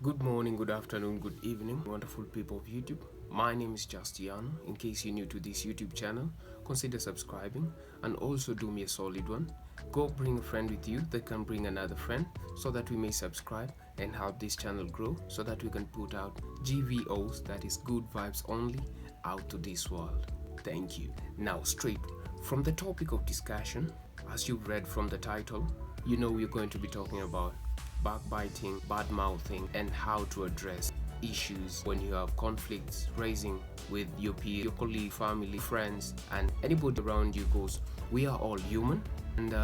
Good morning, good afternoon, good evening, wonderful people of YouTube. My name is Justiano. In case you're new to this YouTube channel, consider subscribing and also do me a solid one. Go bring a friend with you that can bring another friend so that we may subscribe and help this channel grow so that we can put out GVOs, that is good vibes only, out to this world. Thank you. Now straight from the topic of discussion, as you've read from the title, you know we're going to be talking about backbiting, bad mouthing, and how to address issues when you have conflicts raising with your peers, your colleague, family, friends, and anybody around you. Goes, we are all human, and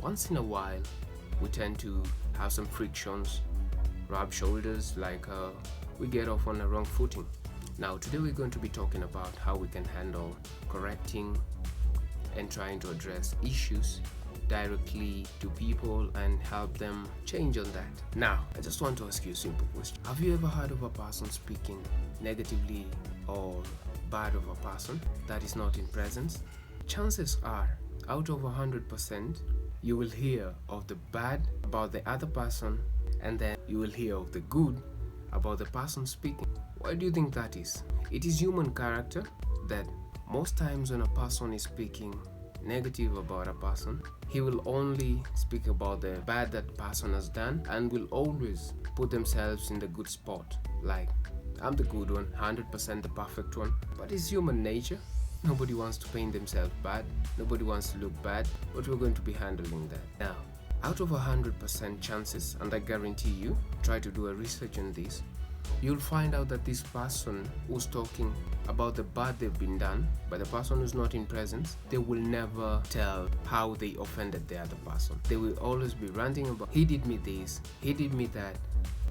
once in a while we tend to have some frictions, rub shoulders, like we get off on the wrong footing. Now today we're going to be talking about how we can handle correcting and trying to address issues directly to people and help them change on that. Now, I just want to ask you a simple question. Have you ever heard of a person speaking negatively or bad of a person that is not in presence? Chances are, out of 100%, you will hear of the bad about the other person, and then you will hear of the good about the person speaking. Why do you think that is? It is human character that most times when a person is speaking negative about a person, he will only speak about the bad that person has done and will always put themselves in the good spot, like, I'm the good one, 100% the perfect one. But it's human nature. Nobody wants to paint themselves bad, nobody wants to look bad, but we're going to be handling that. Now, out of 100% chances, and I guarantee you, try to do a research on this, you'll find out that this person who's talking about the bad they've been done by the person who's not in presence, they will never tell how they offended the other person. They will always be ranting about, he did me this, he did me that,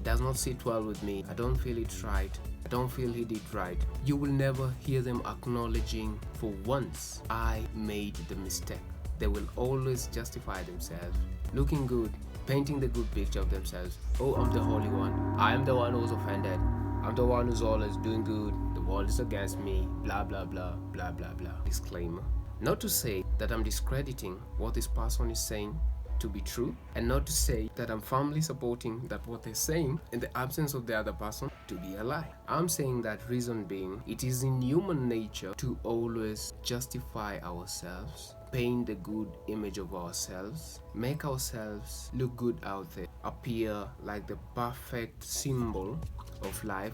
does not sit well with me, I don't feel it's right, I don't feel he did right. You will never hear them acknowledging for once, I made the mistake. They will always justify themselves, looking good, painting the good picture of themselves. Oh, I'm the holy one, I am the one who's offended, I'm the one who's always doing good, the world is against me, blah blah blah blah blah blah. Disclaimer, not to say that I'm discrediting what this person is saying to be true, and not to say that I'm firmly supporting that what they're saying in the absence of the other person to be a lie. I'm saying that reason being, it is in human nature to always justify ourselves, paint the good image of ourselves, make ourselves look good out there, appear like the perfect symbol of life.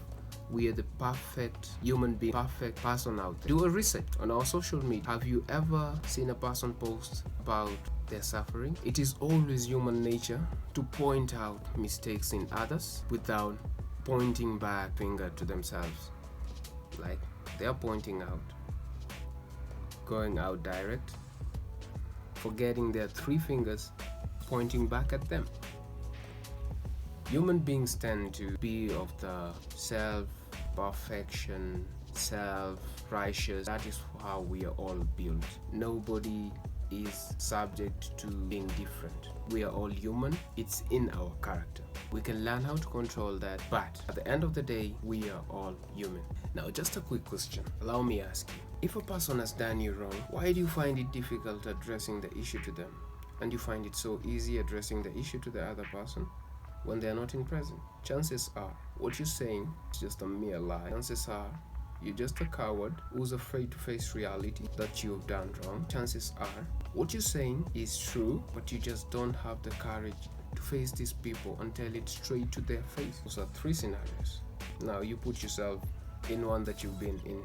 We are the perfect human being, perfect person out there. Do a research on our social media. Have you ever seen a person post about their suffering? It is always human nature to point out mistakes in others without pointing back finger to themselves. Like they are pointing out, going out direct, forgetting their three fingers, pointing back at them. Human beings tend to be of the self-perfection, self-righteous. That is how we are all built. Nobody is subject to being different. We are all human. It's in our character. We can learn how to control that, but at the end of the day, we are all human. Now, just a quick question. Allow me to ask you. If a person has done you wrong, why do you find it difficult addressing the issue to them? And you find it so easy addressing the issue to the other person when they are not in present? Chances are, what you're saying is just a mere lie. Chances are, you're just a coward who's afraid to face reality that you've done wrong. Chances are, what you're saying is true, but you just don't have the courage to face these people and tell it straight to their face. Those are three scenarios. Now, you put yourself in one that you've been in.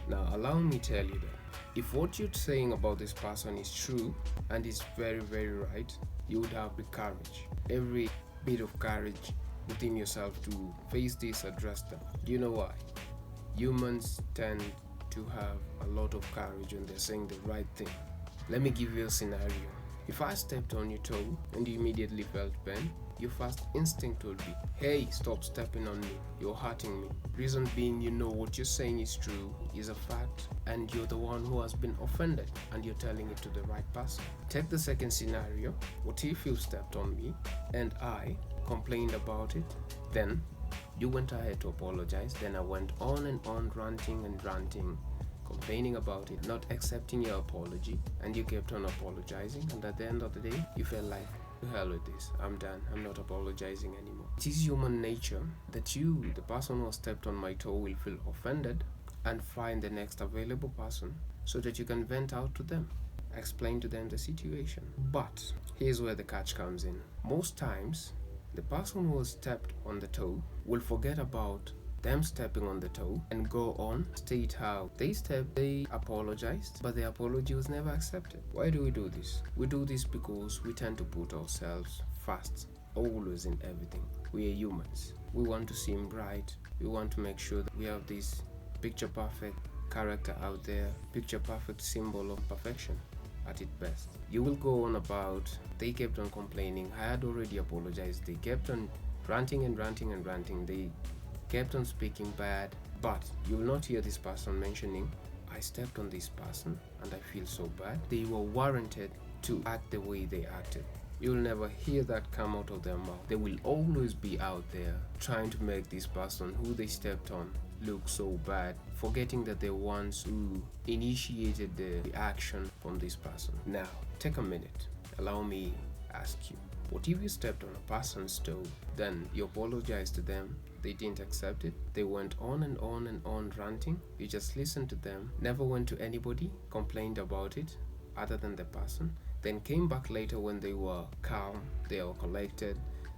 Now, allow me to tell you that if what you're saying about this person is true and is very, very right, you would have the courage, every bit of courage within yourself to face this, address them. Do you know why? Humans tend to have a lot of courage when they're saying the right thing. Let me give you a scenario. If I stepped on your toe and you immediately felt pain, your first instinct would be, hey, stop stepping on me, you're hurting me. Reason being, you know what you're saying is true, is a fact, and you're the one who has been offended and you're telling it to the right person. Take the second scenario. What if you stepped on me and I complained about it? Then you went ahead to apologize. Then I went on and on ranting and ranting, complaining about it, not accepting your apology, and you kept on apologizing, and at the end of the day you felt like, to hell with this, I'm done, I'm not apologizing anymore. It is human nature that you, the person who has stepped on my toe, will feel offended and find the next available person so that you can vent out to them, explain to them the situation. But here's where the catch comes in. Most times, the person who has stepped on the toe will forget about them stepping on the toe and go on state how they stepped, they apologized, but the apology was never accepted. Why do we do this? We do this because we tend to put ourselves first, always in everything. We are humans. We want to seem right. We want to make sure that we have this picture perfect character out there, picture perfect symbol of perfection at its best. You will go on about they kept on complaining, I had already apologized, they kept on ranting and ranting and ranting, they kept on speaking bad, but you will not hear this person mentioning, I stepped on this person and I feel so bad. They were warranted to act the way they acted. You'll never hear that come out of their mouth. They will always be out there trying to make this person who they stepped on look so bad, forgetting that they're ones who initiated the action from this person. Now, take a minute. Allow me ask you, what if you stepped on a person's toe, then you apologized to them, they didn't accept it, they went on and on and on ranting, you just listened to them, never went to anybody, complained about it other than the person, then came back later when they were calm, they were collected,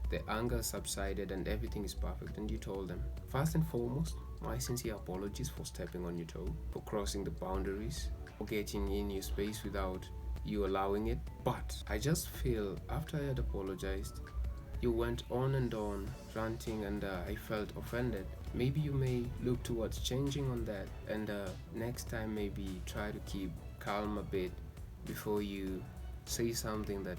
the anger subsided and everything is perfect, and you told them, first and foremost, my sincere apologies for stepping on your toe, for crossing the boundaries, for getting in your space without you allowing it. But I just feel after I had apologized, you went on and on ranting and I felt offended. Maybe you may look towards changing on that, and next time maybe try to keep calm a bit before you say something that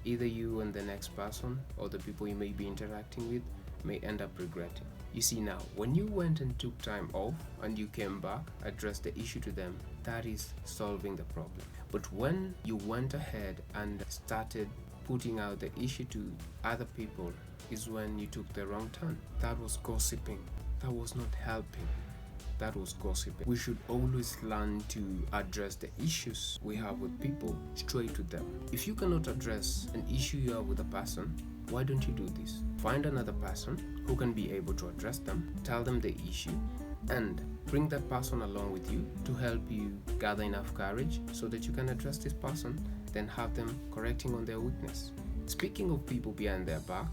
either you and the next person or the people you may be interacting with may end up regretting. You see, now when you went and took time off and you came back, addressed the issue to them, that is solving the problem. But when you went ahead and started putting out the issue to other people is when you took the wrong turn. That was gossiping. That was not helping. That was gossiping. We should always learn to address the issues we have with people straight to them. If you cannot address an issue you have with a person, why don't you do this? Find another person who can be able to address them, tell them the issue, and bring that person along with you to help you gather enough courage so that you can address this person, then have them correcting on their weakness. Speaking of people behind their back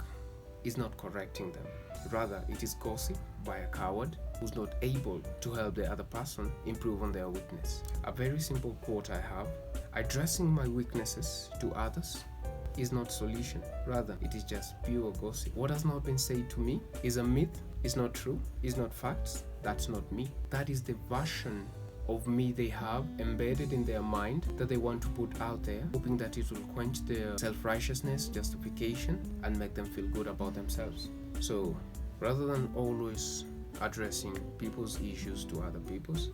is not correcting them. Rather, it is gossip by a coward who's not able to help the other person improve on their weakness. A very simple quote I have, addressing my weaknesses to others is not solution. Rather, it is just pure gossip. What has not been said to me is a myth, is not true, is not facts. That's not me. That is the version of me they have embedded in their mind that they want to put out there, hoping that it will quench their self-righteousness, justification, and make them feel good about themselves. So, rather than always addressing people's issues to other people's,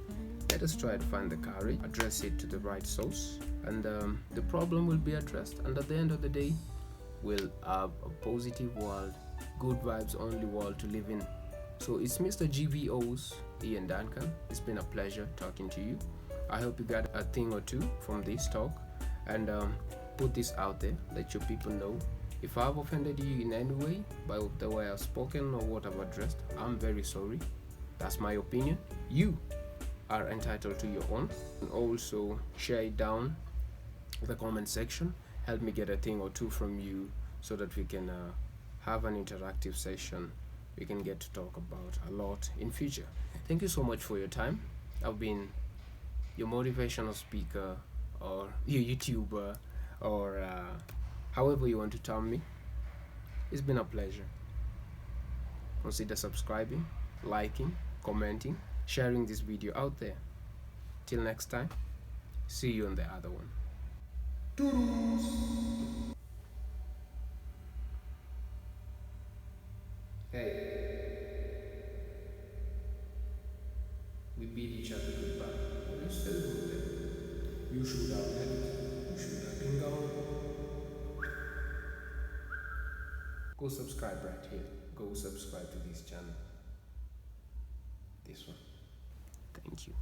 let us try to find the courage, address it to the right source, and the problem will be addressed. And at the end of the day, we'll have a positive world, good vibes only world to live in. So it's Mr. GVO's Ian Duncan. It's been a pleasure talking to you. I hope you got a thing or two from this talk, and put this out there, let your people know. If I've offended you in any way by the way I've spoken or what I've addressed, I'm very sorry. That's my opinion. You are entitled to your own, and also share it down in the comment section. Help me get a thing or two from you so that we can have an interactive session. We can get to talk about a lot in future. Thank you so much for your time. I've been your motivational speaker or your YouTuber or however you want to term me. It's been a pleasure. Consider subscribing, liking, commenting, sharing this video out there. Till next time, see you on the other one. Toodles. Hey, we beat each other goodbye, but you still good there. You should have left. You should have been gone. Go subscribe right here. Go subscribe to this channel. This one. Thank you.